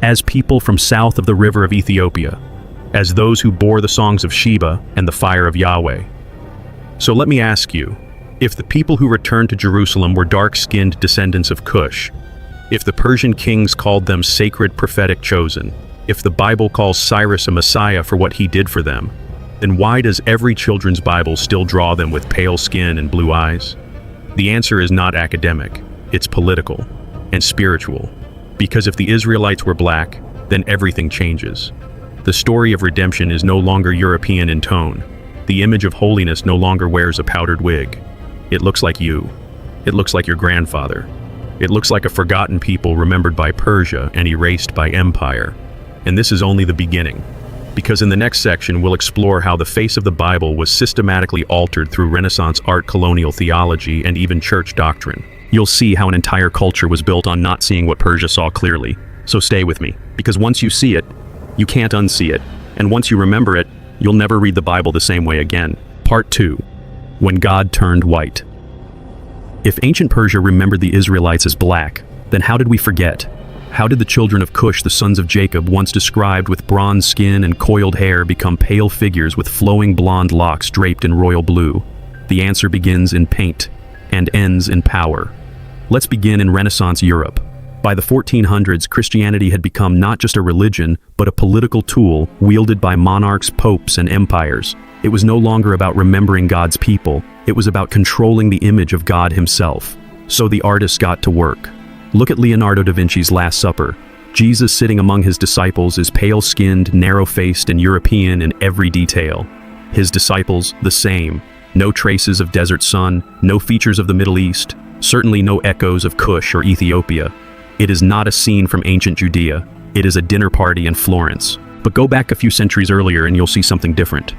as people from south of the river of Ethiopia, as those who bore the songs of Sheba and the fire of Yahweh. So let me ask you, if the people who returned to Jerusalem were dark-skinned descendants of Cush, if the Persian kings called them sacred prophetic chosen, if the Bible calls Cyrus a Messiah for what he did for them, then why does every children's Bible still draw them with pale skin and blue eyes? The answer is not academic, it's political and spiritual. Because if the Israelites were black, then everything changes. The story of redemption is no longer European in tone. The image of holiness no longer wears a powdered wig. It looks like you. It looks like your grandfather. It looks like a forgotten people remembered by Persia and erased by empire. And this is only the beginning. Because in the next section, we'll explore how the face of the Bible was systematically altered through Renaissance art, colonial theology, and even church doctrine. You'll see how an entire culture was built on not seeing what Persia saw clearly. So stay with me, because once you see it, you can't unsee it. And once you remember it, you'll never read the Bible the same way again. Part 2. When God turned white. If ancient Persia remembered the Israelites as black, then how did we forget? How did the children of Cush, the sons of Jacob, once described with bronze skin and coiled hair, become pale figures with flowing blonde locks draped in royal blue? The answer begins in paint and ends in power. Let's begin in Renaissance Europe. By the 1400s, Christianity had become not just a religion, but a political tool wielded by monarchs, popes, and empires. It was no longer about remembering God's people. It was about controlling the image of God himself. So the artists got to work. Look at Leonardo da Vinci's Last Supper. Jesus sitting among his disciples is pale-skinned, narrow-faced, and European in every detail. His disciples, the same. No traces of desert sun, no features of the Middle East, certainly no echoes of Cush or Ethiopia. It is not a scene from ancient Judea. It is a dinner party in Florence. But go back a few centuries earlier and you'll see something different.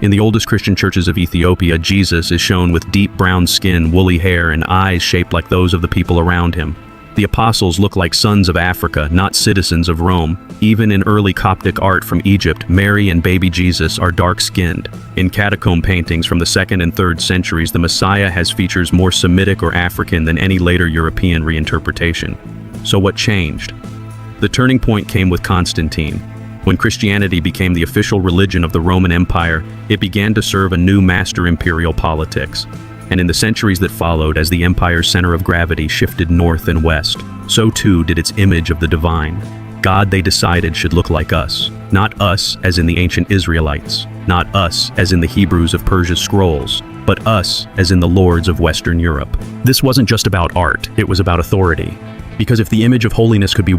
In the oldest Christian churches of Ethiopia, Jesus is shown with deep brown skin, woolly hair, and eyes shaped like those of the people around him. The apostles look like sons of Africa, not citizens of Rome. Even in early Coptic art from Egypt, Mary and baby Jesus are dark-skinned. In catacomb paintings from the 2nd and 3rd centuries, the Messiah has features more Semitic or African than any later European reinterpretation. So what changed? The turning point came with Constantine. When Christianity became the official religion of the Roman Empire, it began to serve a new master imperial politics. And in the centuries that followed, as the empire's center of gravity shifted north and west, so too did its image of the divine. God, they decided, should look like us. Not us as in the ancient Israelites, not us as in the Hebrews of Persia's scrolls, but us as in the lords of Western Europe. This wasn't just about art, it was about authority. Because if the image of holiness could be